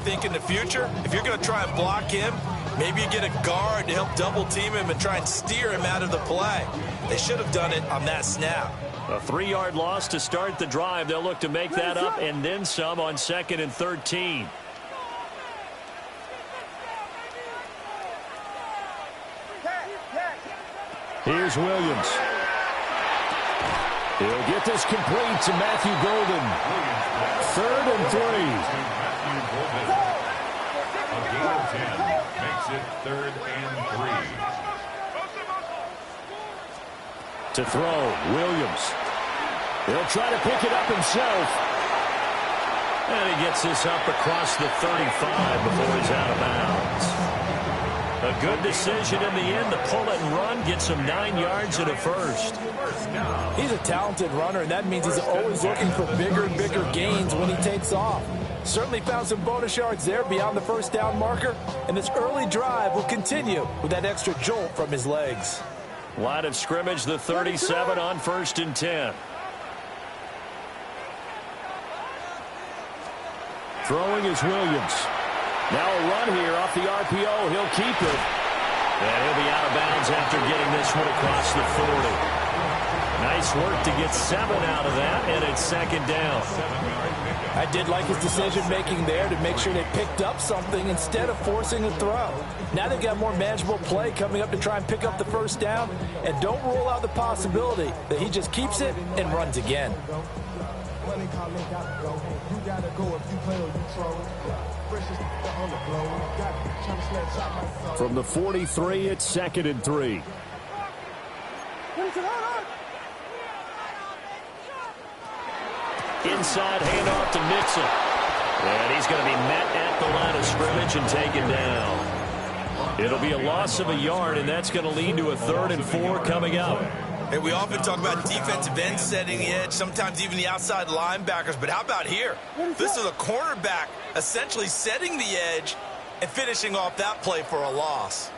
think in the future, if you're going to try and block him, maybe you get a guard to help double team him and try and steer him out of the play. They should have done it on that snap. A 3-yard loss to start the drive. They'll look to make that up and then some on 2nd and 13. Here's Williams. He'll get this complete to Matthew Golden. 3rd and 3. A gain of 10 makes it 3rd and 3. To throw, Williams. He'll try to pick it up himself. And he gets this up across the 35 before he's out of bounds. A good decision in the end to pull it and run, get some 9 yards and a first. He's a talented runner, and that means he's always looking for bigger and bigger gains when he takes off. Certainly found some bonus yards there beyond the first down marker, and this early drive will continue with that extra jolt from his legs. Line of scrimmage, the 37 on 1st and 10. Throwing is Williams. Now a run here off the RPO. He'll keep it. And he'll be out of bounds after getting this one across the 40. Nice work to get 7 out of that, and it's 2nd down. I did like his decision-making there to make sure they picked up something instead of forcing a throw. Now they've got more manageable play coming up to try and pick up the first down, and don't rule out the possibility that he just keeps it and runs again. From the 43, it's 2nd and 3. Inside handoff to Mixon. And he's going to be met at the line of scrimmage and taken down. It'll be a loss of a yard, and that's going to lead to a 3rd and 4 coming up. And we often talk about defensive ends setting the edge, sometimes even the outside linebackers. But how about here? This is a cornerback essentially setting the edge and finishing off that play for a loss.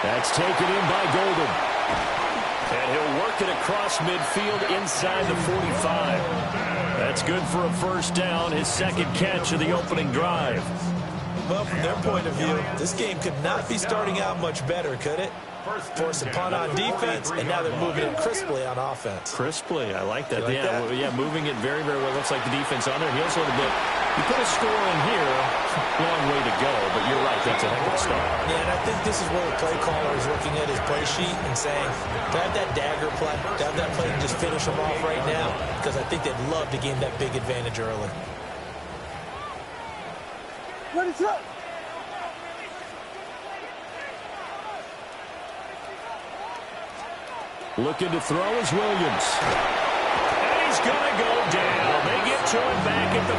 That's taken in by Golden. And he'll work it across midfield inside the 45. That's good for a first down, his 2nd catch of the opening drive. Well, from their point of view, this game could not be starting out much better, could it? Force a punt on defense, and now they're moving it crisply on offense. Crisply, I like that. Like that? Yeah, moving it very, very well. Looks like the defense on there. He also had a bit. You put a score in here, long way to go, but you're right, that's a heck of a start. Yeah, and I think this is where the play caller is looking at his play sheet and saying, grab that dagger play, grab that play and just finish them off right now, because I think they'd love to gain that big advantage early. What is up? Looking to throw is Williams. And he's going to go down. They get to him back at the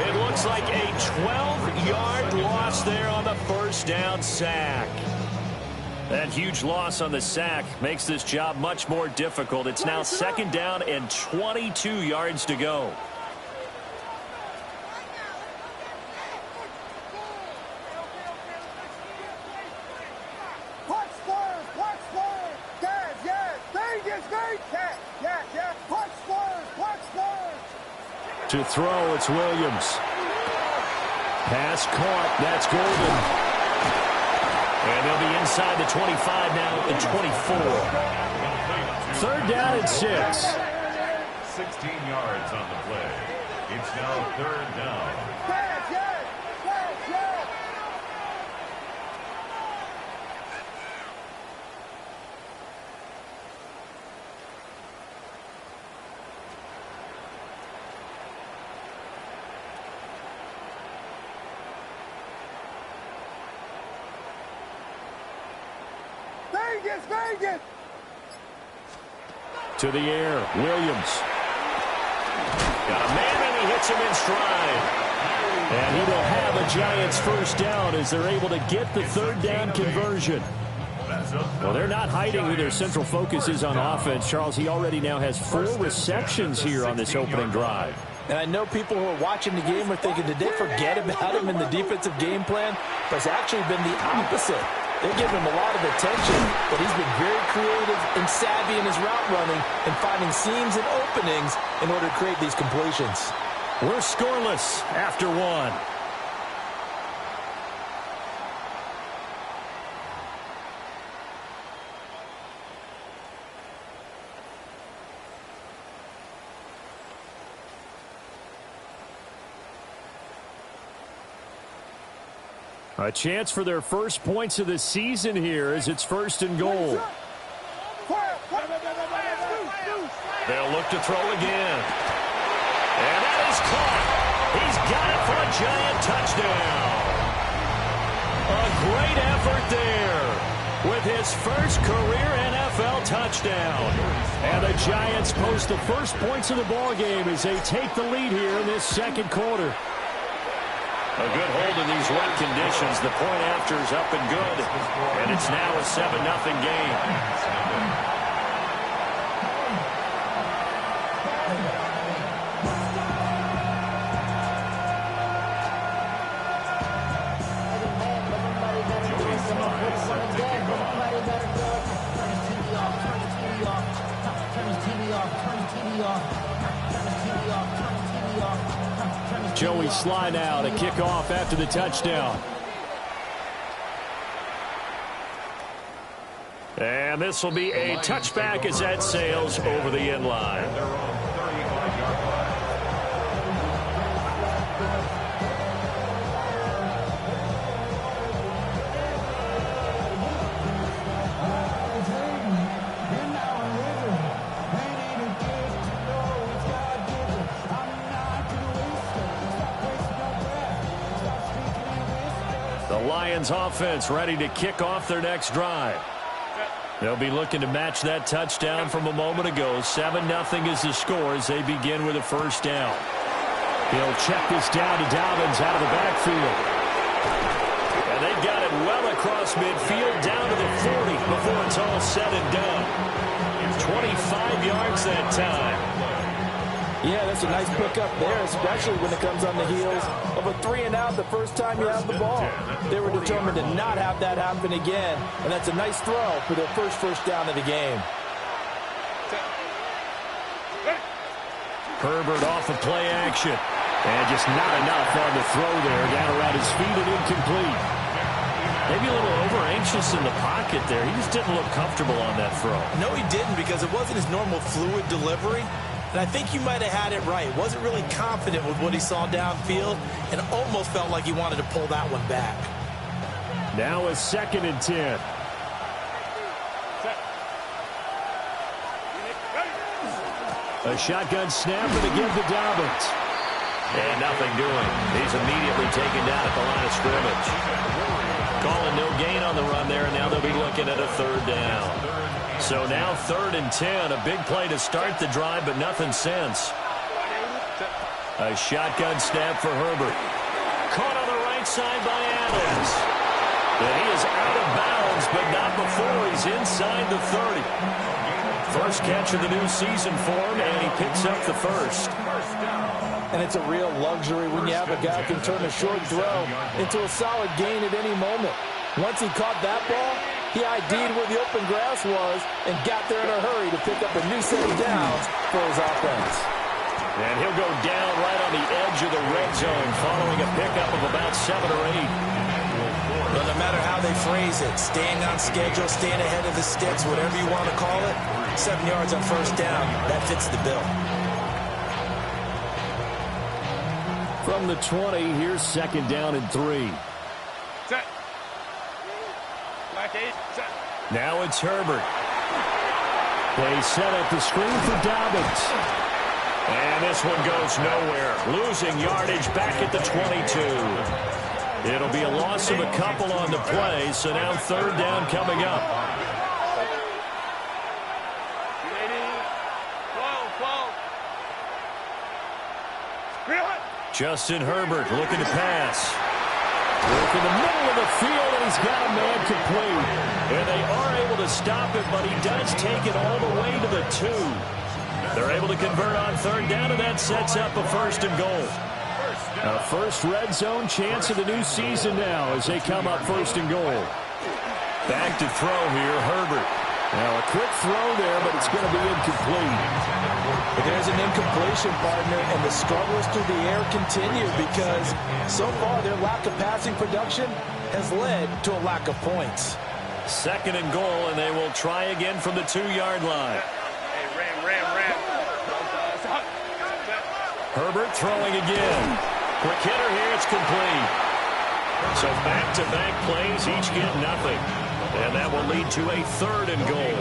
40. It looks like a 12-yard loss there on the first down sack. That huge loss on the sack makes this job much more difficult. It's now 2nd down and 22 yards to go. To throw, it's Williams. Pass caught. That's Golden. And they'll be inside the 25 now at the 24. 3rd down and 6. 16 yards on the play. It's now 3rd down. Vegas! To the air, Williams. Got a man and he hits him in stride. And he will have a Giants first down as they're able to get the 3rd down conversion. Well, they're not hiding who their central focus is on offense. Charles, he already now has 4 receptions here on this opening drive. And I know people who are watching the game are thinking, did they forget about him in the defensive game plan? But it's actually been the opposite. They're giving him a lot of attention, but he's been very creative and savvy in his route running and finding seams and openings in order to create these completions. We're scoreless after one. A chance for their first points of the season here as it's 1st and goal. They'll look to throw again. And that is caught. He's got it for a giant touchdown. A great effort there with his first career NFL touchdown. And the Giants post the first points of the ballgame as they take the lead here in this second quarter. A good hold in these wet conditions. The point after is up and good. And it's now a 7-0 game. Joey Sly now to kick off after the touchdown. And this will be a touchback as that sails over the end line. Lions offense ready to kick off their next drive. They'll be looking to match that touchdown from a moment ago. 7-0 is the score as they begin with a first down. He'll check this down to Dobbins out of the backfield. And they've got it well across midfield down to the 40 before it's all said and done. 25 yards that time. Yeah, that's a nice pickup there, especially when it comes on the heels of a 3-and-out the first time you have the ball. They were determined to not have that happen again, and that's a nice throw for their first down of the game. Herbert off of play action, and just not enough on the throw there, down around his feet and incomplete. Maybe a little over-anxious in the pocket there. He just didn't look comfortable on that throw. No, he didn't, because it wasn't his normal fluid delivery. And I think you might have had it right. Wasn't really confident with what he saw downfield and almost felt like he wanted to pull that one back. Now a 2nd and 10. A shotgun snap and again to Dobbins. And nothing doing. He's immediately taken down at the line of scrimmage. Calling no gain on the run there, and now they'll be looking at a 3rd down. So now 3rd and 10, a big play to start the drive, but nothing since. A shotgun snap for Herbert. Caught on the right side by Adams. And he is out of bounds, but not before he's inside the 30. First catch of the new season for him, and he picks up the first. And it's a real luxury when you have a guy who can turn a short throw into a solid gain at any moment. Once he caught that ball, he ID'd where the open grass was and got there in a hurry to pick up a new set of downs for his offense. And he'll go down right on the edge of the red zone following a pickup of about 7 or 8. But no matter how they phrase it, staying on schedule, staying ahead of the sticks, whatever you want to call it, 7 yards on first down, that fits the bill. From the 20, here's 2nd down and 3. Set. Now it's Herbert. They set up the screen for Dobbins. And this one goes nowhere. Losing yardage back at the 22. It'll be a loss of a couple on the play, so now 3rd down coming up. Justin Herbert looking to pass. Work in the middle of the field, and he's got a man complete. And they are able to stop it, but he does take it all the way to the 2. They're able to convert on 3rd down, and that sets up a 1st and goal. A first red zone chance of the new season now as they come up 1st and goal. Back to throw here, Herbert. Now a quick throw there, but it's going to be incomplete. But there's an incompletion, partner, and the struggles through the air continue because so far their lack of passing production has led to a lack of points. 2nd and goal, and they will try again from the 2-yard line. Herbert throwing again. Quick hitter here, it's complete. So back-to-back plays, each get nothing. And that will lead to a 3rd and goal.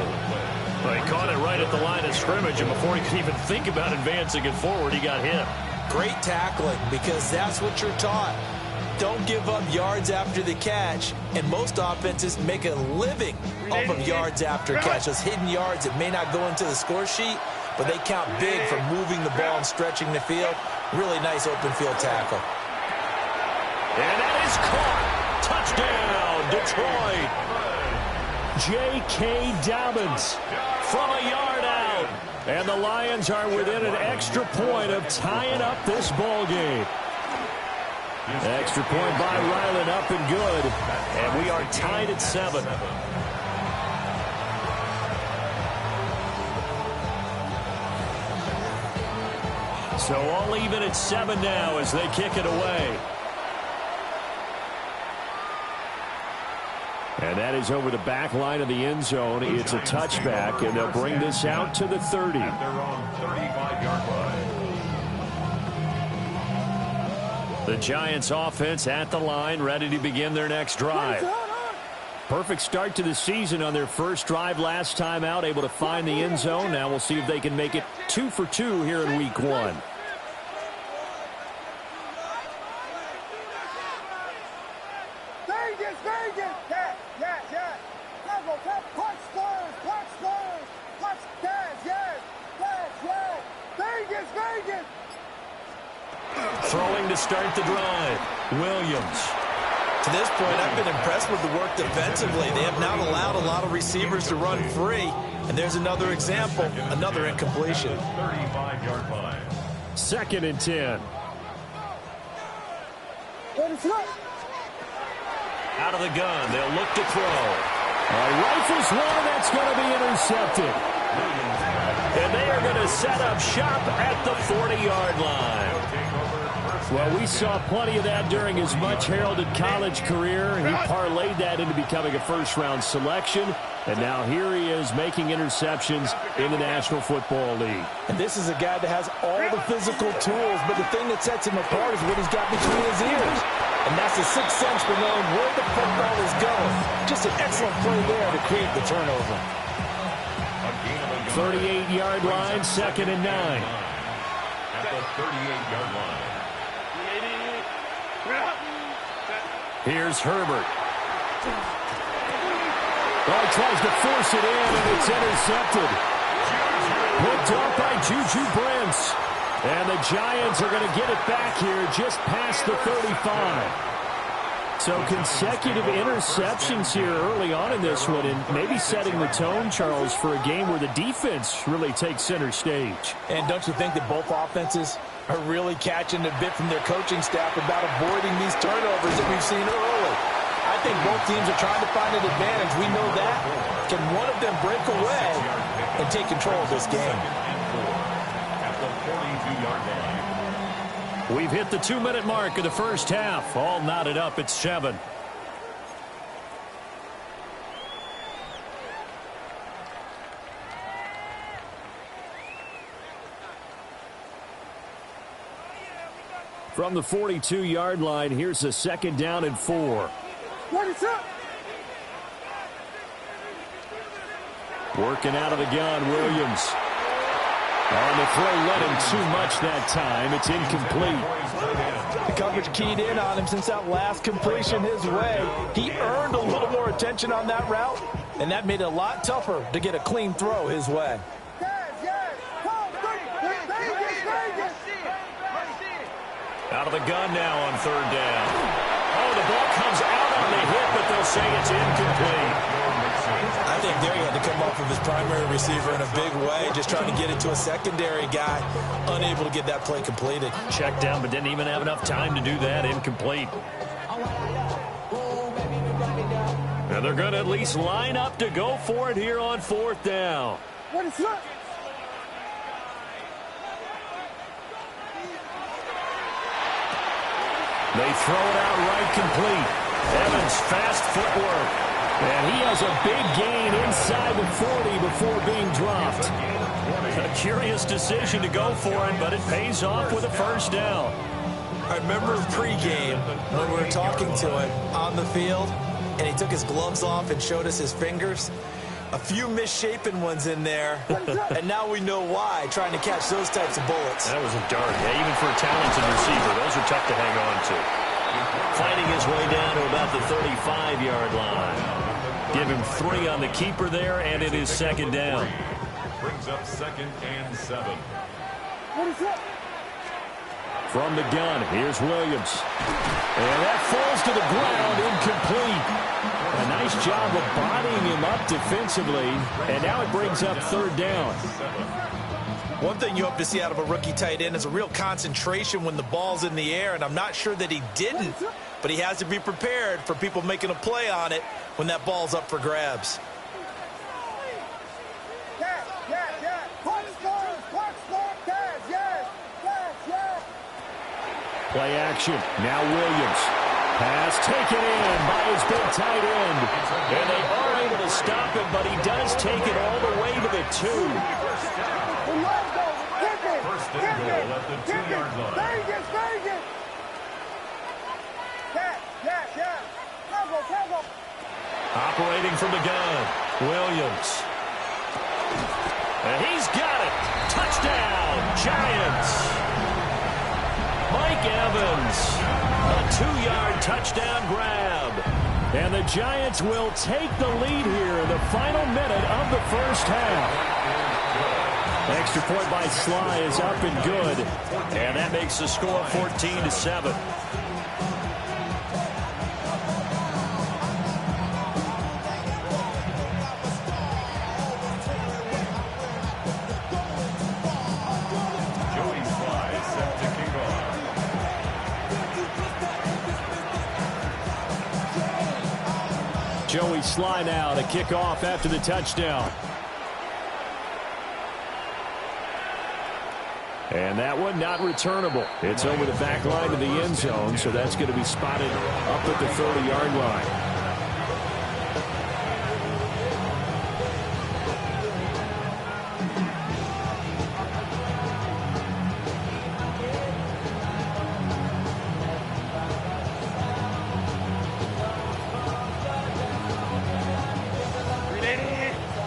Well, he caught it right at the line of scrimmage, and before he could even think about advancing it forward, he got hit. Great tackling, because that's what you're taught. Don't give up yards after the catch, and most offenses make a living off of yards after catch. Those hidden yards that may not go into the score sheet, but they count big for moving the ball and stretching the field. Really nice open field tackle. And that is caught. Touchdown, Detroit. J.K. Dobbins from a yard out. And the Lions are within an extra point of tying up this ball game. Extra point by Ryland, up and good. And we are tied at 7. So all even at 7 now as they kick it away. And that is over the back line of the end zone. It's a touchback, and they'll bring this out to the 30. At their own 35-yard line. The Giants offense at the line, ready to begin their next drive. Perfect start to the season on their first drive last time out, able to find the end zone. Now we'll see if they can make it 2 for 2 here in week 1. Throwing to start the drive, Williams. To this point, I've been impressed with the work defensively. They have not allowed a lot of receivers to run free. And there's another example, another incompletion. 35-yard line. 2nd and 10. Out of the gun, they'll look to throw. Rifles one, and that's going to be intercepted. And they are going to set up shop at the 40-yard line. Well, we saw plenty of that during his much-heralded college career. He parlayed that into becoming a first-round selection. And now here he is making interceptions in the National Football League. And this is a guy that has all the physical tools, but the thing that sets him apart is what he's got between his ears. And that's the sixth sense for knowing where the football is going. Just an excellent play there to create the turnover. 38-yard line, 2nd and 9. At the 38-yard line. Here's Herbert. Well, he tries to force it in, and it's intercepted. Picked off by Juju Brents. And the Giants are going to get it back here just past the 35. So consecutive interceptions here early on in this one, and maybe setting the tone, Charles, for a game where the defense really takes center stage. And don't you think that both offenses are really catching a bit from their coaching staff about avoiding these turnovers that we've seen early? I think both teams are trying to find an advantage. We know that. Can one of them break away and take control of this game? At the 42-yard line. We've hit the 2-minute mark of the first half. All knotted up at 7. From the 42-yard line, here's a 2nd down and 4. Working out of the gun, Williams. On the throw, led him too much that time. It's incomplete. The coverage keyed in on him since that last completion his way. He earned a little more attention on that route, and that made it a lot tougher to get a clean throw his way. Out of the gun now on 3rd down. Oh, the ball comes out on the hit, but they'll say it's incomplete. I think there he had to come off of his primary receiver in a big way, just trying to get it to a secondary guy, unable to get that play completed. Checked down, but didn't even have enough time to do that. Incomplete. And they're going to at least line up to go for it here on 4th down. What is that? They throw it out right complete. Evans, fast footwork. And he has a big gain inside the 40 before being dropped. A curious decision to go for it, but it pays off with a first down. I remember pregame when we were talking to him on the field, and he took his gloves off and showed us his fingers. A few misshapen ones in there, and now we know why, trying to catch those types of bullets. That was a dart. Yeah, even for a talented receiver, those are tough to hang on to. Fighting his way down to about the 35-yard line. Give him 3 on the keeper there, and it is 2nd down. Brings up 2nd and 7. What is that? From the gun, here's Williams. And that falls to the ground, incomplete. A nice job of bodying him up defensively, and now it brings up 3rd down. One thing you hope to see out of a rookie tight end is a real concentration when the ball's in the air, and I'm not sure that he didn't, but he has to be prepared for people making a play on it when that ball's up for grabs. Play action. Now Williams. Pass taken in by his big tight end. And they are able to stop him, but he does take it all the way to the 2. First and goal at the 2-yard line. Operating from the gun. Williams. And he's got it. Touchdown, Giants. Mike Evans, a 2-yard touchdown grab. And the Giants will take the lead here in the final minute of the first half. Extra point by Sly is up and good. And that makes the score 14-7. Joey Sly now to kick off after the touchdown. And that one not returnable. It's over the back line to the end zone, so that's going to be spotted up at the 30-yard line.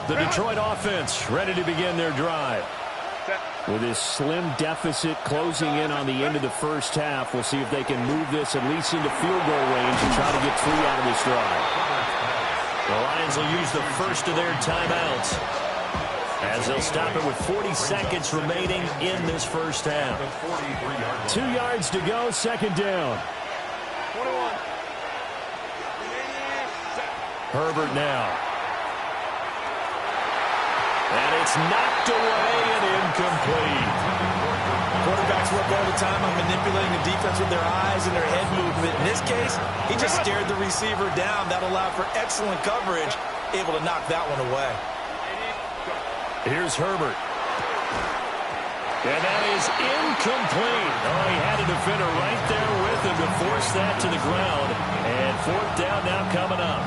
The Detroit offense ready to begin their drive. With this slim deficit closing in on the end of the first half, we'll see if they can move this at least into field goal range and try to get 3 out of this drive. The Lions will use the first of their timeouts as they'll stop it with 40 seconds remaining in this first half. 2 yards to go, 2nd down. Herbert now. And it's knocked away and incomplete. Quarterbacks work all the time on manipulating the defense with their eyes and their head movement. In this case, he just stared the receiver down. That allowed for excellent coverage, able to knock that one away. Here's Herbert. And that is incomplete. Oh, he had a defender right there with him to force that to the ground. And 4th down now coming up.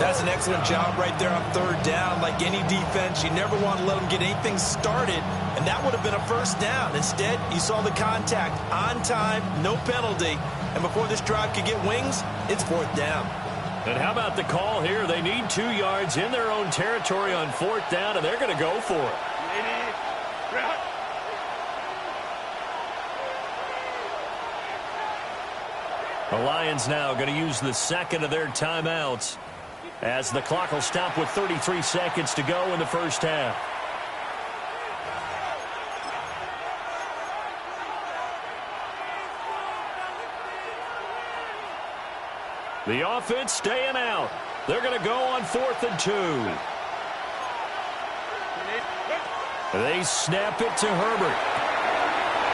That's an excellent job right there on 3rd down. Like any defense, you never want to let them get anything started, and that would have been a first down. Instead, you saw the contact on time, no penalty, and before this drive could get wings, it's 4th down. And how about the call here? They need 2 yards in their own territory on 4th down, and they're going to go for it. The Lions now going to use the second of their timeouts, as the clock will stop with 33 seconds to go in the first half. The offense staying out. They're going to go on 4th and 2. They snap it to Herbert.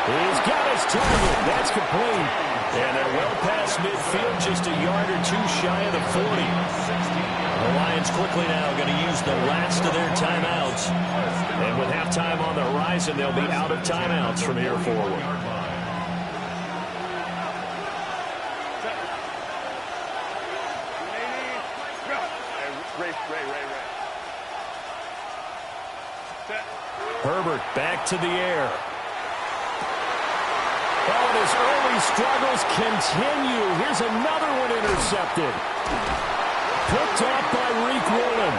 He's got his target. That's complete. And they're well past midfield, just a yard or two shy of the 40. The Lions quickly now going to use the last of their timeouts. And with halftime on the horizon, they'll be out of timeouts from here forward. Herbert back to the air. Oh, and his early struggles continue. Here's another one intercepted. Picked off by Brwn.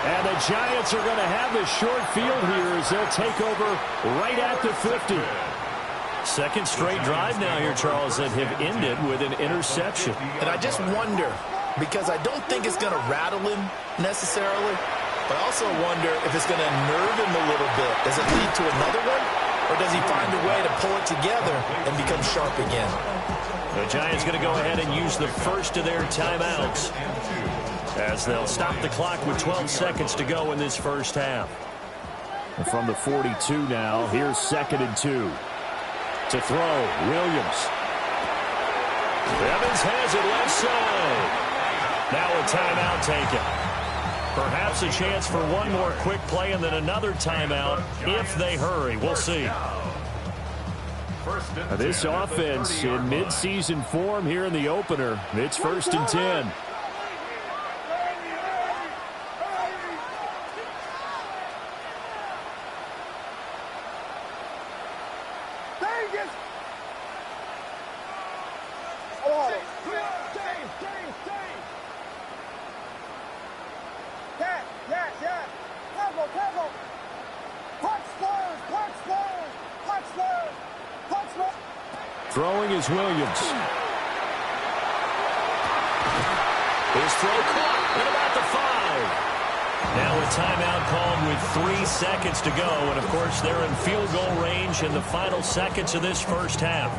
And the Giants are going to have the short field here as they'll take over right at the 50. Second straight drive now here, Charles, that have ended with an interception. And I just wonder, because I don't think it's going to rattle him necessarily, but I also wonder if it's going to nerve him a little bit. Does it lead to another one? Or does he find a way to pull it together and become sharp again? The Giants going to go ahead and use the first of their timeouts as they'll stop the clock with 12 seconds to go in this first half. And from the 42 now, here's 2nd and 2. To throw, Williams. Evans has it left side. Now a timeout taken. Perhaps a chance for one more quick play and then another timeout if they hurry. We'll see. This offense in midseason form here in the opener. It's 1st and 10. Throwing is Williams. His throw caught at about the 5. Now a timeout called with 3 seconds to go. And, of course, they're in field goal range in the final seconds of this first half.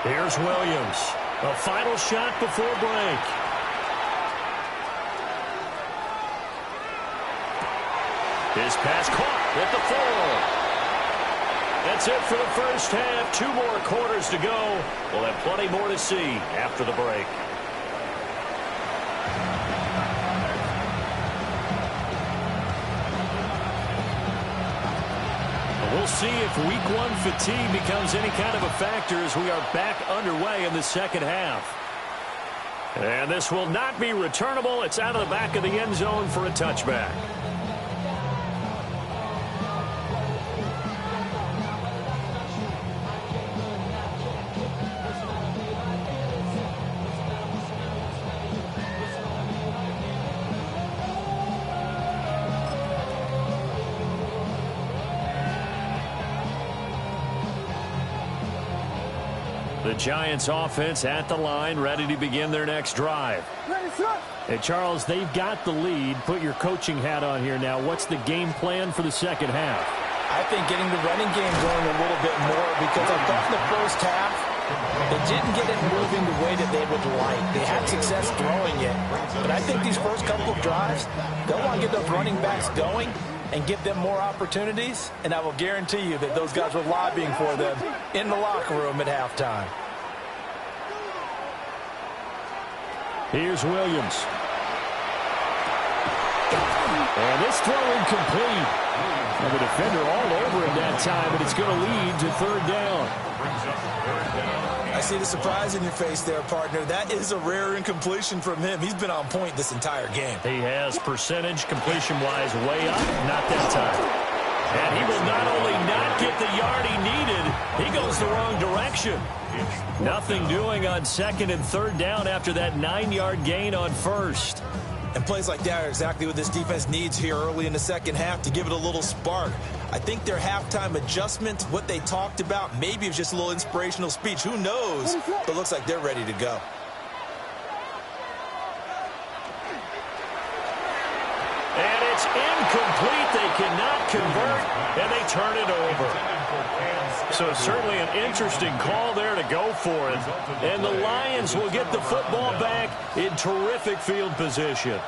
Here's Williams. A final shot before break. His pass caught at the 4. That's it for the first half. 2 more quarters to go. We'll have plenty more to see after the break. We'll see if week 1 fatigue becomes any kind of a factor as we are back underway in the second half. And this will not be returnable. It's out of the back of the end zone for a touchback. The Giants offense at the line, ready to begin their next drive. Hey, Charles, they've got the lead. Put your coaching hat on here now. What's the game plan for the second half? I think getting the running game going a little bit more, because I thought in the first half they didn't get it moving the way that they would like. They had success throwing it, but I think these first couple of drives, they'll want to get those running backs going and give them more opportunities, and I will guarantee you that those guys were lobbying for them in the locker room at halftime. Here's Williams. And this throw incomplete. And the defender all over him that time, and it's going to lead to 3rd down. I see the surprise in your face there, partner. That is a rare incompletion from him. He's been on point this entire game. He has percentage completion-wise way up, not that time. And he will not only not get the yard he needed, he goes the wrong direction. Nothing doing on 2nd and 3rd down after that 9-yard gain on 1st. And plays like that are exactly what this defense needs here early in the second half to give it a little spark. I think their halftime adjustment, what they talked about, maybe it was just a little inspirational speech. Who knows? But it looks like they're ready to go. And it's incomplete. They cannot convert, and they turn it over. So certainly an interesting call there to go for it. And the Lions will get the football back in terrific field position.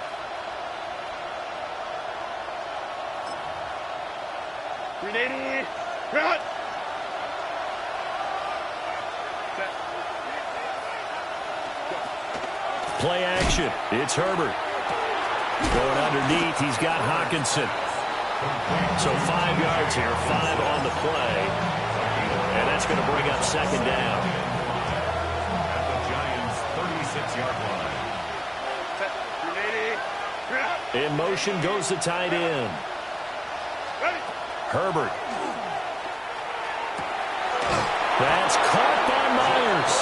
Play action. It's Herbert. Going underneath, he's got Hockenson. So 5 yards here, 5 on the play. And that's going to bring up second down. At the Giants' 36-yard line. In motion goes the tight end. Herbert. That's caught by Myers.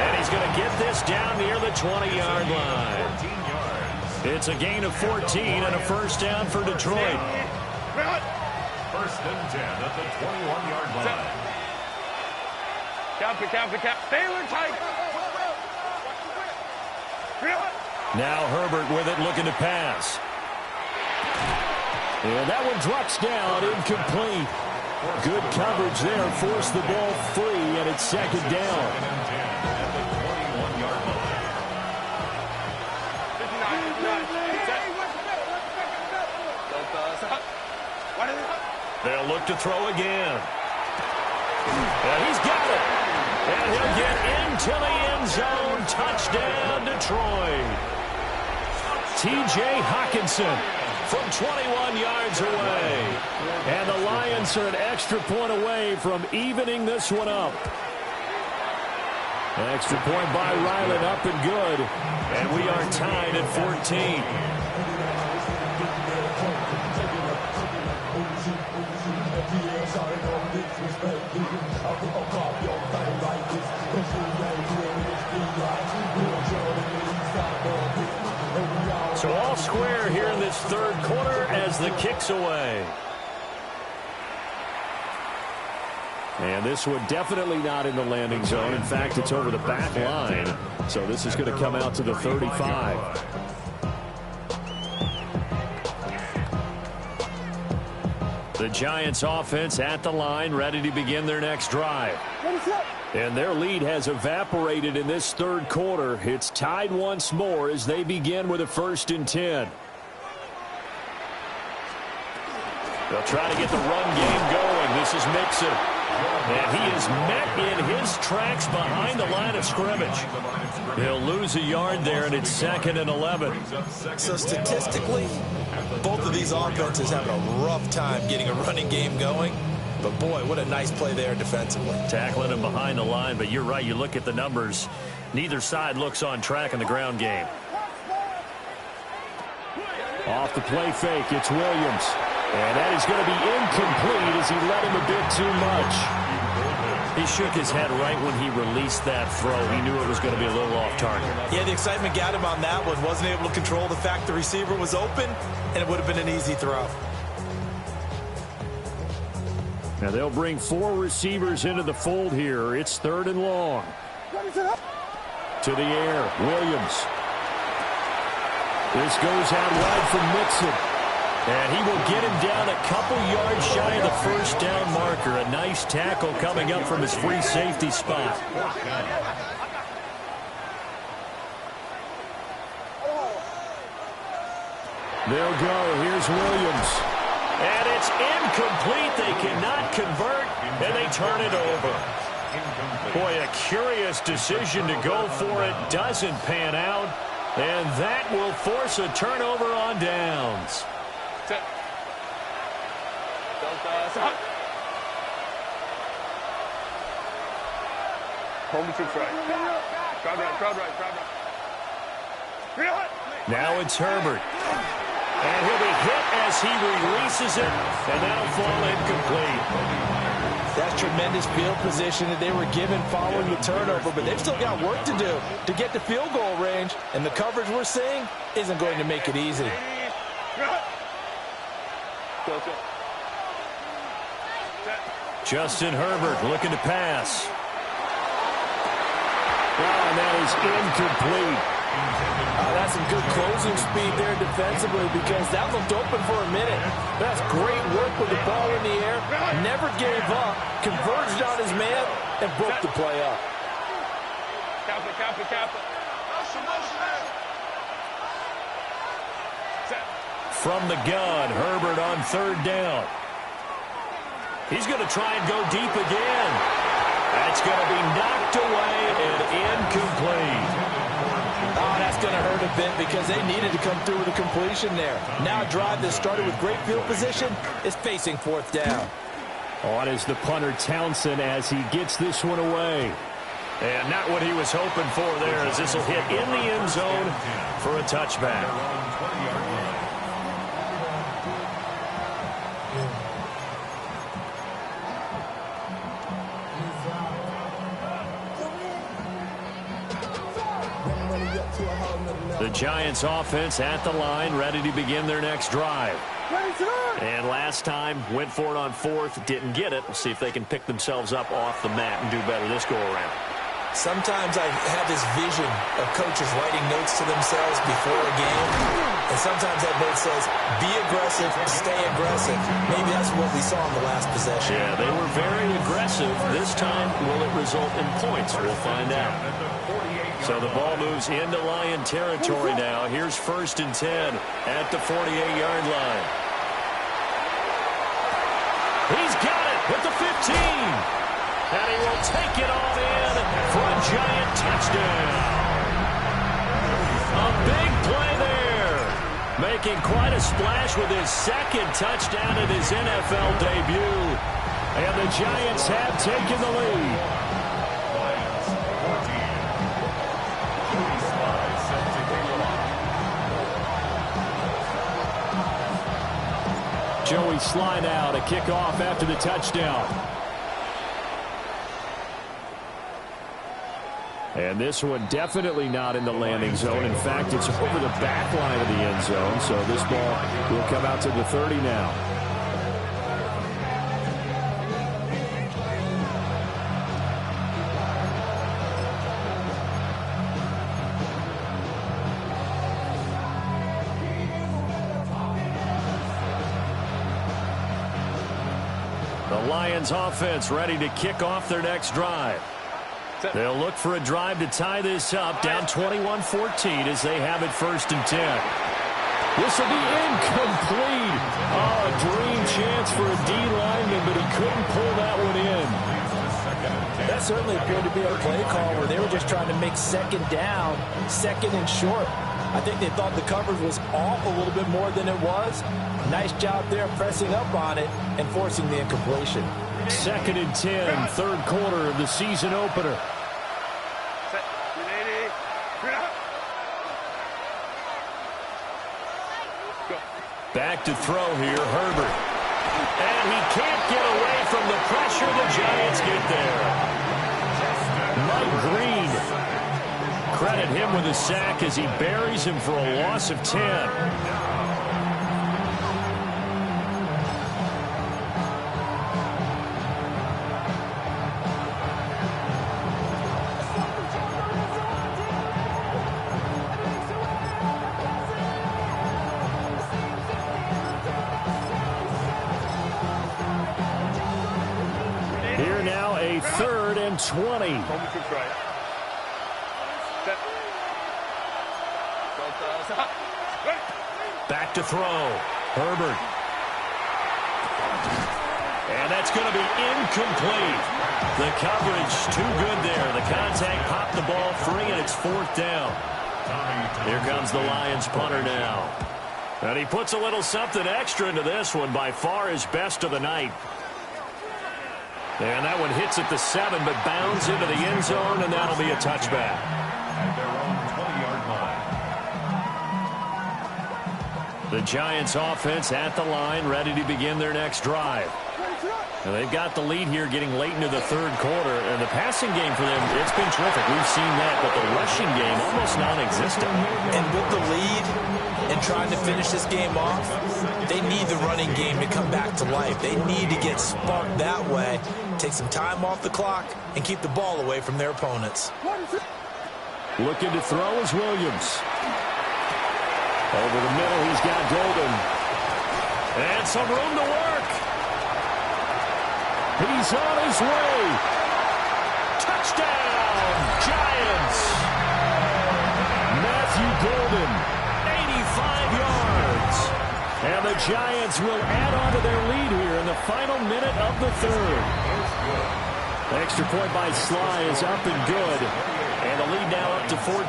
And he's going to get this down near the 20-yard line. 14 yards. It's a gain of 14 and a first down for Detroit. First and 10 at the 21-yard line. Cap. Taylor tight. Now Herbert with it, looking to pass. And that one drops down, incomplete. Good coverage there, forced the ball free, and it's second down. Second and 10 at the 21-yard line. They'll look to throw again. And he's got it. And he'll get into the end zone. Touchdown, Detroit. T.J. Hockenson from 21 yards away. And the Lions are an extra point away from evening this one up. Extra point by Ryland, up and good. And we are tied at 14. So all square here in this third quarter as the kick's away. And this one definitely not in the landing zone. In fact, it's over the back line. So this is going to come out to the 35. The Giants offense at the line, ready to begin their next drive. And their lead has evaporated in this third quarter. It's tied once more as they begin with a 1st and 10. They'll try to get the run game going. This is Mixon. And he is met in his tracks behind the line of scrimmage. He'll lose a yard there, and it's 2nd and 11. So statistically, both of these offenses have a rough time getting a running game going. But, boy, what a nice play there defensively. Tackling him behind the line, but you're right. You look at the numbers. Neither side looks on track in the ground game. Off the play fake, it's Williams. And that is going to be incomplete as he let him a bit too much. He shook his head right when he released that throw. He knew it was going to be a little off target. Yeah, the excitement got him on that one. Wasn't able to control the fact the receiver was open, and it would have been an easy throw. Now they'll bring 4 receivers into the fold here. It's 3rd and long. To the air, Williams. This goes out wide from Mixon. And he will get him down a couple yards shy of the first down marker. A nice tackle coming up from his free safety spot. They'll go. Here's Williams. And it's incomplete. They cannot convert, and they turn it over. Boy, a curious decision to go for it. Doesn't pan out, and that will force a turnover on downs. Now it's Herbert. And he'll be hit as he releases it, and that'll fall incomplete. That's tremendous field position that they were given following the turnover, but they've still got work to do to get to field goal range, and the coverage we're seeing isn't going to make it easy. Justin Herbert looking to pass. And that is incomplete. That's some good closing speed there defensively because that looked open for a minute. That's great work with the ball in the air. Never gave up. Converted and broke the play up. From the gun, Herbert on third down. He's going to try and go deep again. That's going to be knocked away and incomplete. Oh, that's going to hurt a bit because they needed to come through with a completion there. Now a drive that started with great field position is facing fourth down. On is the punter Townsend as he gets this one away. And not what he was hoping for there, as this will hit in the end zone for a touchback. The Giants offense at the line, ready to begin their next drive. And last time, went for it on fourth, didn't get it. We'll see if they can pick themselves up off the mat and do better this go-around. Sometimes I have this vision of coaches writing notes to themselves before a game, and sometimes that note says, be aggressive, stay aggressive. Maybe that's what we saw in the last possession. Yeah, they were very aggressive. This time, will it result in points? We'll find out. So the ball moves into Lion territory now. Here's 1st and 10 at the 48-yard line. He's got it with the 15. And he will take it on in for a Giant touchdown. A big play there. Making quite a splash with his second touchdown in his NFL debut. And the Giants have taken the lead. Joey Sly now to kick off after the touchdown. And this one definitely not in the landing zone. In fact, it's over the back line of the end zone. So this ball will come out to the 30 now. The Lions offense ready to kick off their next drive. They'll look for a drive to tie this up, down 21-14 as they have it 1st and 10. This will be incomplete. Oh, a dream chance for a D lineman, but he couldn't pull that one in. That certainly appeared to be a play call where they were just trying to make second down, second and short. I think they thought the coverage was off a little bit more than it was. Nice job there pressing up on it and forcing the incompletion. 2nd and 10, third quarter of the season opener. Back to throw here, Herbert. And he can't get away from the pressure. The Giants get there. Mike Green. Credit him with a sack as he buries him for a loss of 10. Here now a 3rd and 20. Back to throw. Herbert. And that's going to be incomplete. The coverage too good there. The contact popped the ball free, and it's 4th down. Here comes the Lions punter now. And he puts a little something extra into this one, by far his best of the night. And that one hits at the 7, but bounds into the end zone, and that'll be a touchback. At their own 20-yard line. The Giants offense at the line, ready to begin their next drive. And they've got the lead here getting late into the third quarter, and the passing game for them, it's been terrific. We've seen that, but the rushing game almost non-existent. And with the lead and trying to finish this game off, they need the running game to come back to life. They need to get sparked that way, take some time off the clock, and keep the ball away from their opponents. Looking to throw is Williams. Over the middle, he's got Golden. And some room to work. He's on his way. Giants will add on to their lead here in the final minute of the third. The extra point by Sly is up and good. And the lead now up to 14.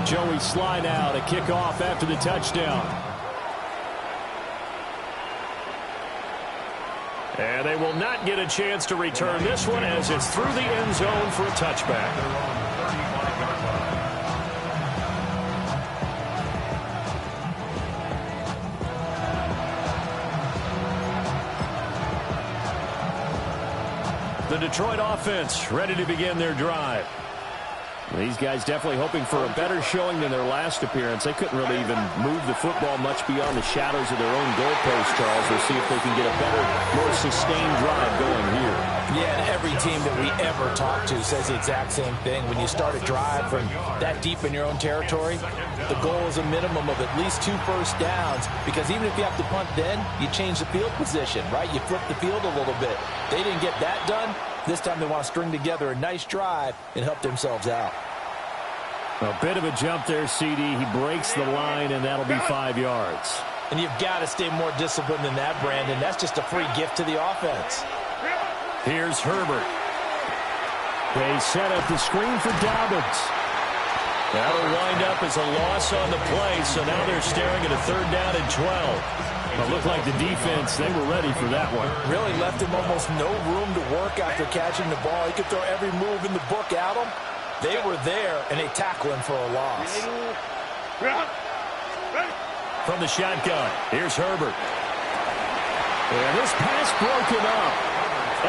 Joey Sly now to kick off after the touchdown. And they will not get a chance to return this one as it's through the end zone for a touchback. The Detroit offense ready to begin their drive. These guys definitely hoping for a better showing than their last appearance. They couldn't really even move the football much beyond the shadows of their own goalpost, Charles. We'll see if they can get a better, more sustained drive going here. Yeah, and every team that we ever talk to says the exact same thing. When you start a drive from that deep in your own territory, the goal is a minimum of at least 2 first downs, because even if you have to punt then, you change the field position, right? You flip the field a little bit. They didn't get that done. This time they want to string together a nice drive and help themselves out. A bit of a jump there, CD. He breaks the line, and that'll be 5 yards. And you've got to stay more disciplined than that, Brandon. That's just a free gift to the offense. Here's Herbert. They set up the screen for Dobbins. That'll wind up as a loss on the play, so now they're staring at a 3rd down and 12. It looked like the defense, they were ready for that one. Really left him almost no room to work after catching the ball. He could throw every move in the book at him. They were there, and they tackle him for a loss. From the shotgun, here's Herbert. And this pass broken up.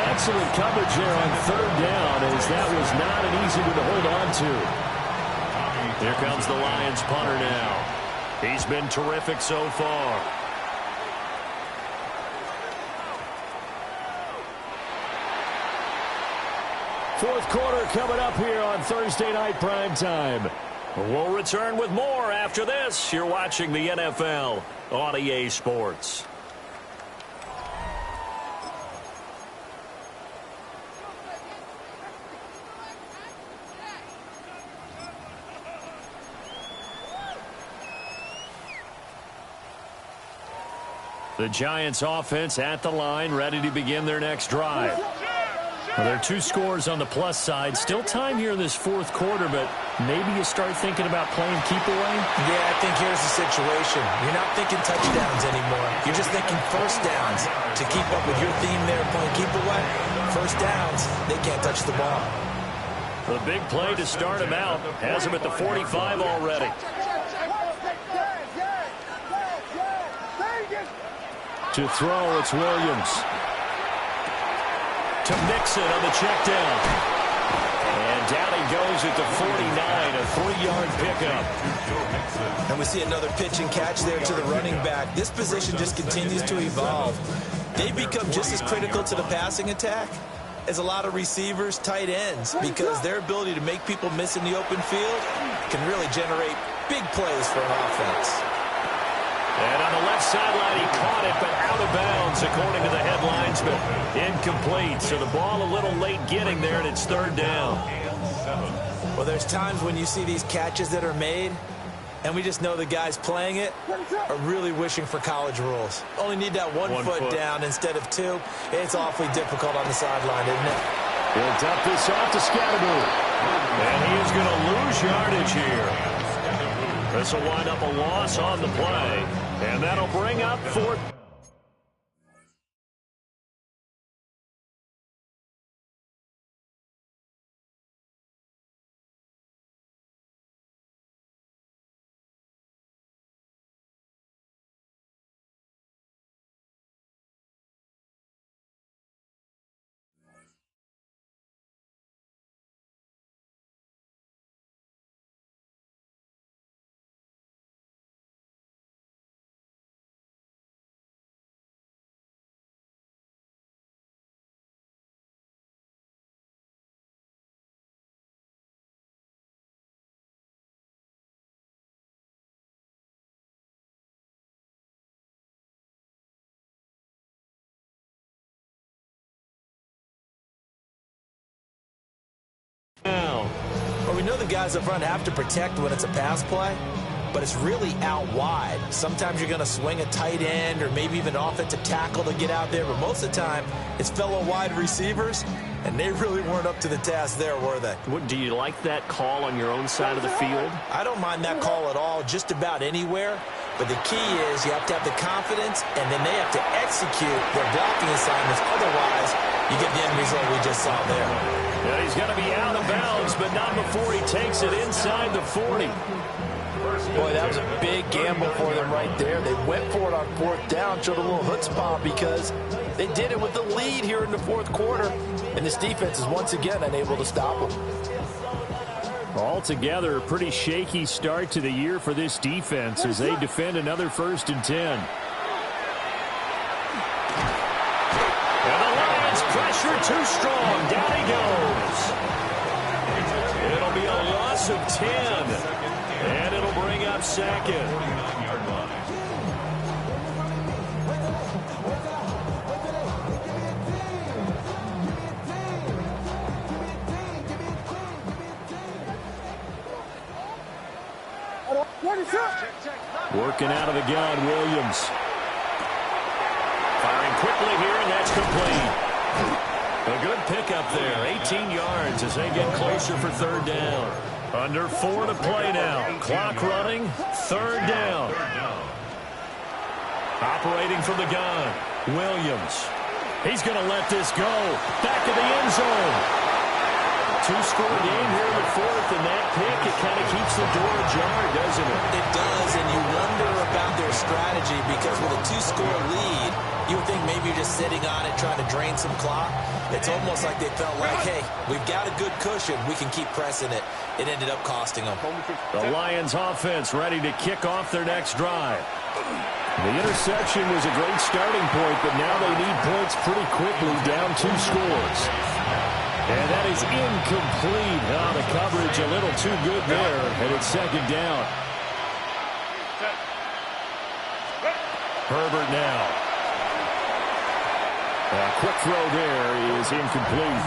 Excellent coverage there on 3rd down, as that was not an easy one to hold on to. Here comes the Lions punter now. He's been terrific so far. Fourth quarter coming up here on Thursday Night Primetime. We'll return with more after this. You're watching the NFL on EA Sports. The Giants offense at the line, ready to begin their next drive. Well, there are 2 scores on the plus side. Still time here in this 4th quarter, but maybe you start thinking about playing keep away? Yeah, I think here's the situation. You're not thinking touchdowns anymore. You're just thinking first downs. To keep up with your theme there, playing keep away, first downs, they can't touch the ball. The big play to start him out has him at the 45 already. To throw, it's Williams. To Mixon on the check down. And down he goes at the 49, a 3-yard pickup. And we see another pitch and catch there to the running back. This position just continues to evolve. They become just as critical to the passing attack as a lot of receivers, tight ends, because their ability to make people miss in the open field can really generate big plays for an offense. And on the left sideline, he caught it, but out of bounds, according to the head linesman. Incomplete, so the ball a little late getting there, and it's 3rd down. Well, there's times when you see these catches that are made, and we just know the guys playing it are really wishing for college rules. Only need that one foot down instead of 2. It's awfully difficult on the sideline, isn't it? He'll dump this off to Scatterboot. And he is going to lose yardage here. This will wind up a loss on the play, and that'll bring up 4th. know the guys up front have to protect when it's a pass play, but it's really out wide. Sometimes you're going to swing a tight end or maybe even an offensive tackle to get out there, but most of the time it's fellow wide receivers, and they really weren't up to the task there, were they? Do you like that call on your own side of the field? I don't mind that call at all, just about anywhere. But the key is you have to have the confidence, and then they have to execute their blocking assignments. Otherwise, you get the end result we just saw there. Yeah, he's going to be out of bounds, but not before he takes it inside the 40. Boy, that was a big gamble for them right there. They went for it on fourth down, showed a little chutzpah because they did it with the lead here in the fourth quarter, and this defense is once again unable to stop them. Altogether, a pretty shaky start to the year for this defense as they defend another 1st and 10. And the Lions pressure too strong. Down he goes. It'll be a loss of 10. And it'll bring up 2nd. Working out of the gun, Williams. Firing quickly here, and that's complete. A good pickup there, 18 yards as they get closer for 3rd down. Under 4 to play now. Clock running, 3rd down. Operating from the gun, Williams. He's going to let this go. Back to the end zone. 2-score game here in the 4th, and that pick, it kind of keeps the door ajar, doesn't it? It does, and you wonder about their strategy because with a 2-score lead, you would think maybe you're just sitting on it trying to drain some clock. It's almost like they felt like, hey, we've got a good cushion. We can keep pressing it. It ended up costing them. The Lions offense ready to kick off their next drive. The interception was a great starting point, but now they need points pretty quickly, down 2 scores. And that is incomplete. Oh, the coverage a little too good there, and it's 2nd down. Herbert now. A quick throw there is incomplete.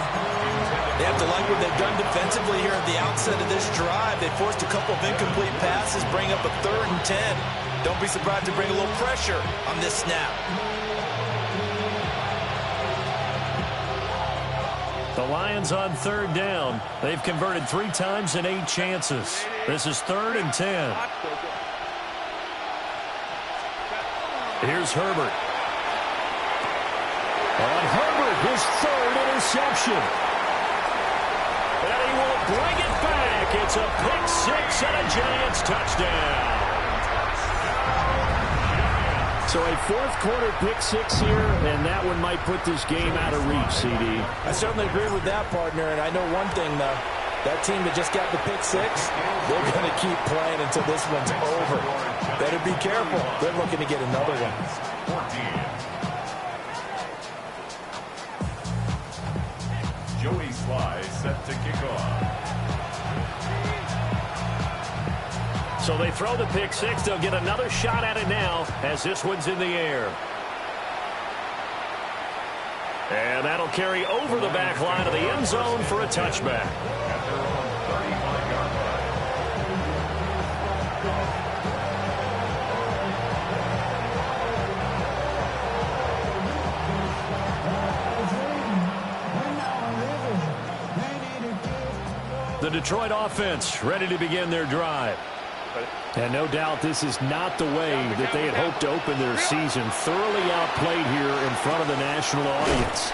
They have to like what they've done defensively here at the outset of this drive. They forced a couple of incomplete passes, bring up a 3rd and 10. Don't be surprised to bring a little pressure on this snap. The Lions on 3rd down. They've converted 3 times in 8 chances. This is 3rd and 10. Here's Herbert. On Herbert, his 3rd interception. And he will bring it back. It's a pick-6 and a Giants touchdown. So a 4th quarter pick-6 here, and that one might put this game out of reach, CD. I certainly agree with that, partner, and I know one thing, though. That team that just got the pick-6, they're going to keep playing until this one's over. Better be careful. They're looking to get another one. Joey Sly set to kick off. So they throw the pick-6. They'll get another shot at it now as this one's in the air. And that'll carry over the back line of the end zone for a touchback. At their own 35-yard line. The Detroit offense ready to begin their drive. And no doubt this is not the way that they had hoped to open their season. Thoroughly outplayed here in front of the national audience.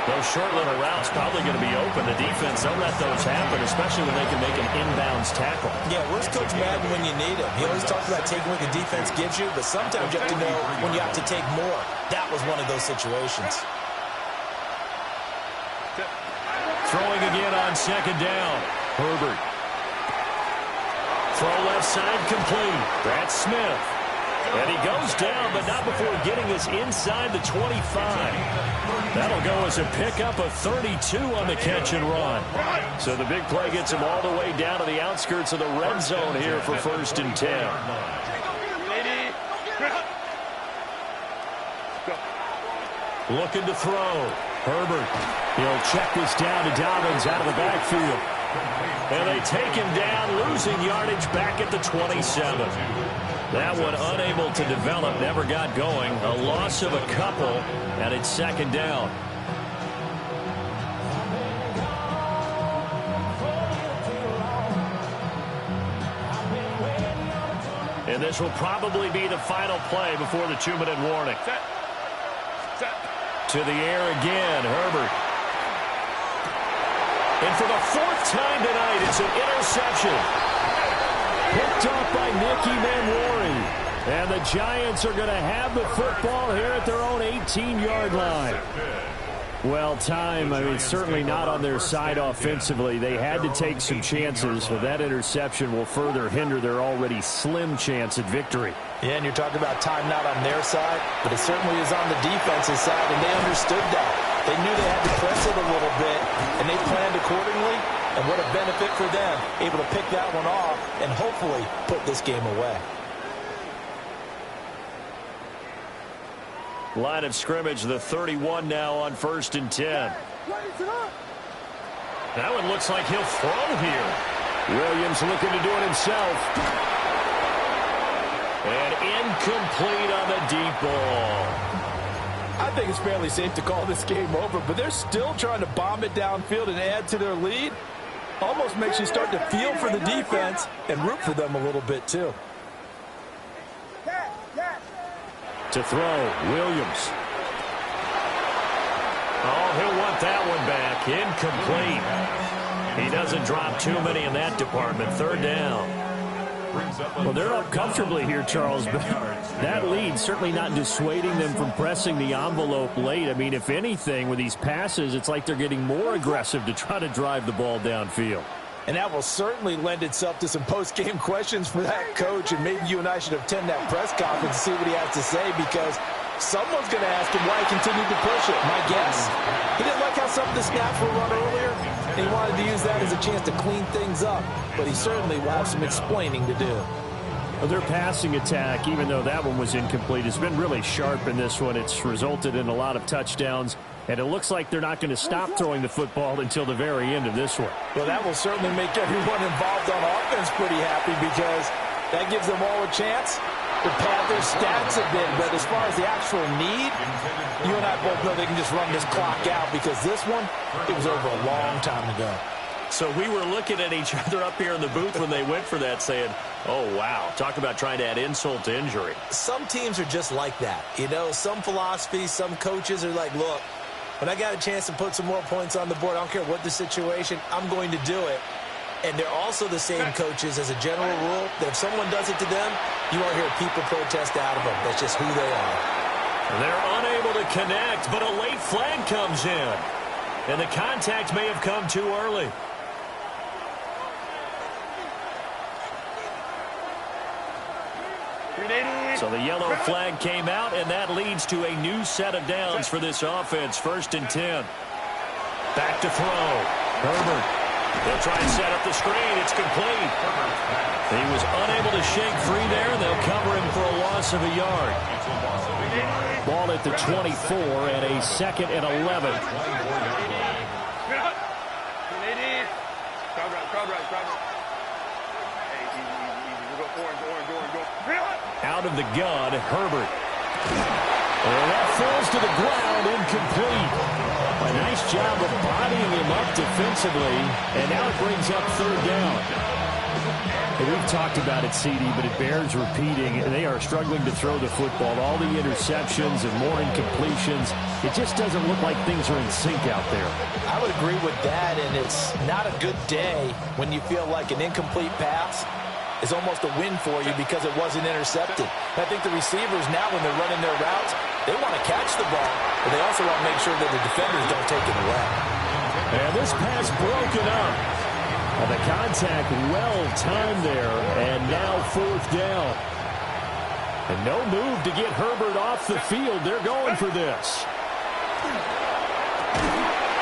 Those short little routes probably going to be open. The defense, don't let those happen, especially when they can make an inbounds tackle. Yeah, where's Coach Madden when you need him? He always talks about taking what the defense gives you, but sometimes you have to know when you have to take more. That was one of those situations. Throwing again on 2nd down. Herbert. Throw left side complete. That's Smith. And he goes down, but not before getting us inside the 25. That'll go as a pickup of 32 on the catch and run. So the big play gets him all the way down to the outskirts of the red zone here for 1st and 10. Looking to throw. Herbert. He'll check this down to Dobbins out of the backfield. And they take him down, losing yardage back at the 27. That one unable to develop, never got going. A loss of a couple, and it's second down. And this will probably be the final play before the 2-minute warning. Set. To the air again, Herbert. And for the 4th time tonight, it's an interception. Picked off by Nicky Manwari. And the Giants are going to have the football here at their own 18-yard line. Well, time, I mean, certainly not on their side offensively. They had to take some chances, but that interception will further hinder their already slim chance at victory. Yeah, and you're talking about time not on their side, but it certainly is on the defense's side, and they understood that. They knew they had to press it a little bit, and they planned accordingly, and what a benefit for them, able to pick that one off and hopefully put this game away. Line of scrimmage, the 31 now on 1st and 10. That one looks like he'll throw here. Williams looking to do it himself. And incomplete on the deep ball. I think it's fairly safe to call this game over, but they're still trying to bomb it downfield and add to their lead. Almost makes you start to feel for the defense and root for them a little bit, too. To throw, Williams. Oh, he'll want that one back. Incomplete. He doesn't drop too many in that department. 3rd down. Well, they're up comfortably here, Charles, but that lead certainly not dissuading them from pressing the envelope late. I mean, if anything, with these passes, it's like they're getting more aggressive to try to drive the ball downfield. And that will certainly lend itself to some post-game questions for that coach, and maybe you and I should attend that press conference and see what he has to say, because someone's going to ask him why he continued to push it. My guess, he didn't like how some of the snaps were run earlier, and he wanted to use that as a chance to clean things up, but he certainly will have some explaining to do. Well, their passing attack, even though that one was incomplete, has been really sharp in this one. It's resulted in a lot of touchdowns. And it looks like they're not going to stop throwing the football until the very end of this one. Well, that will certainly make everyone involved on offense pretty happy, because that gives them all a chance to pad their stats a bit. But as far as the actual need, you and I both know they can just run this clock out, because this one, it was over a long time ago. So we were looking at each other up here in the booth when they went for that, saying, oh, wow, talk about trying to add insult to injury. Some teams are just like that. You know, some philosophies, some coaches are like, look, when I got a chance to put some more points on the board, I don't care what the situation, I'm going to do it. And they're also the same coaches as a general rule that if someone does it to them, you won't hear people protest out of them. That's just who they are. They're unable to connect, but a late flag comes in. And the contact may have come too early. So the yellow flag came out, and that leads to a new set of downs for this offense. 1st and 10. Back to throw. Herbert. They'll try and set up the screen. It's complete. He was unable to shake free there. They'll cover him for a loss of a yard. Ball at the 24 and a 2nd and 11. Out of the gun, Herbert. And that falls to the ground, incomplete. A nice job of bodying him up defensively, and now it brings up 3rd down. And we've talked about it, CD, but it bears repeating. They are struggling to throw the football. All the interceptions and more incompletions. It just doesn't look like things are in sync out there. I would agree with that, and it's not a good day when you feel like an incomplete pass is almost a win for you because it wasn't intercepted. And I think the receivers now, when they're running their routes, they want to catch the ball, but they also want to make sure that the defenders don't take it away. And this pass broken up. And the contact well-timed there, and now 4th down. And no move to get Herbert off the field. They're going for this.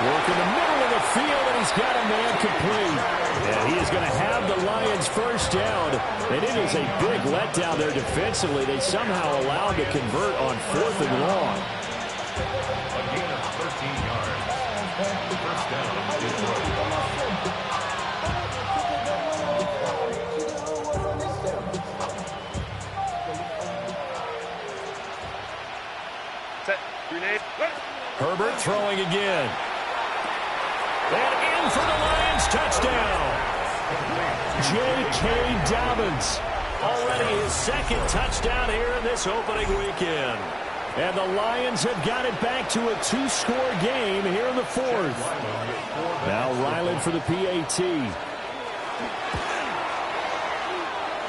Work in the middle of the field, and he's got a man complete. And he is going to have the Lions 1st down. And it is a big letdown there defensively. They somehow allowed to convert on 4th and long. A gain of 13 yards. 1st down, Detroit. Herbert throwing again. And in for the Lions touchdown. J.K. Dobbins. Already his second touchdown here in this opening weekend. And the Lions have got it back to a two-score game here in the fourth. Now Ryland for the PAT.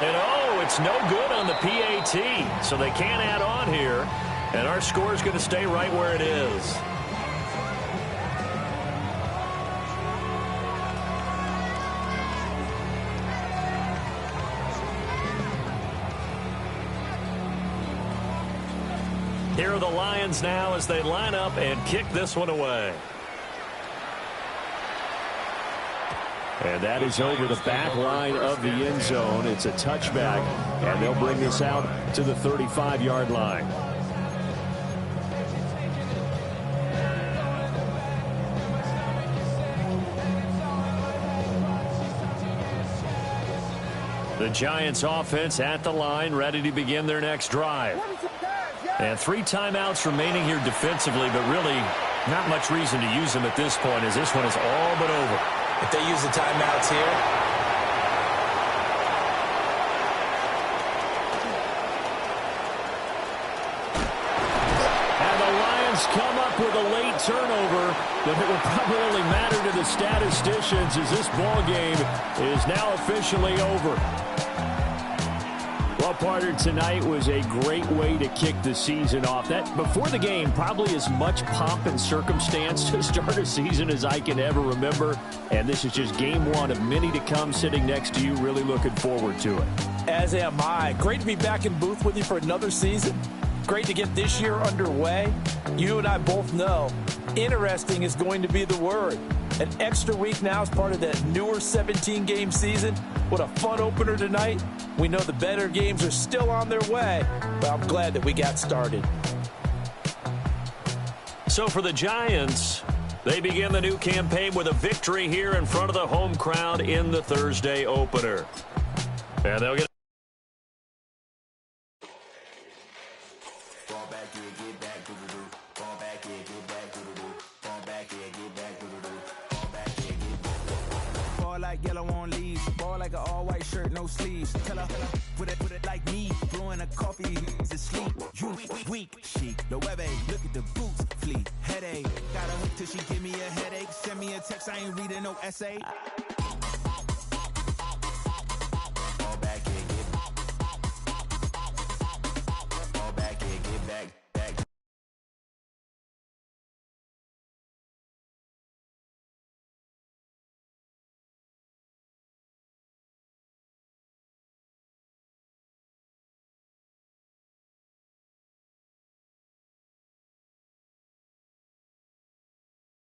And oh, it's no good on the PAT. So they can't add on here. And our score is going to stay right where it is. Here are the Lions now as they line up and kick this one away. And that is over the back line of the end zone. It's a touchback, and they'll bring this out to the 35-yard line. The Giants offense at the line, ready to begin their next drive. And 3 timeouts remaining here defensively, but really not much reason to use them at this point as this one is all but over. If they use the timeouts here. And the Lions come up with a late turnover, but it will probably only matter to the statisticians as this ball game is now officially over. Well, partner, tonight was a great way to kick the season off. That before the game, probably as much pomp and circumstance to start a season as I can ever remember. And this is just game one of many to come. Sitting next to you, really looking forward to it. As am I. Great to be back in booth with you for another season. Great to get this year underway. You and I both know interesting is going to be the word. An extra week now as part of that newer 17-game season. What a fun opener tonight. We know the better games are still on their way, but I'm glad that we got started. So for the Giants, they begin the new campaign with a victory here in front of the home crowd in the Thursday opener. And they'll get like yellow on leaves, ball like an all-white shirt, no sleeves. Tell her, put it like me, blowing a coffee, he's asleep. You weak, chic, the web look at the boots, fleet, headache. Got a hook till she give me a headache. Send me a text, I ain't reading no essay.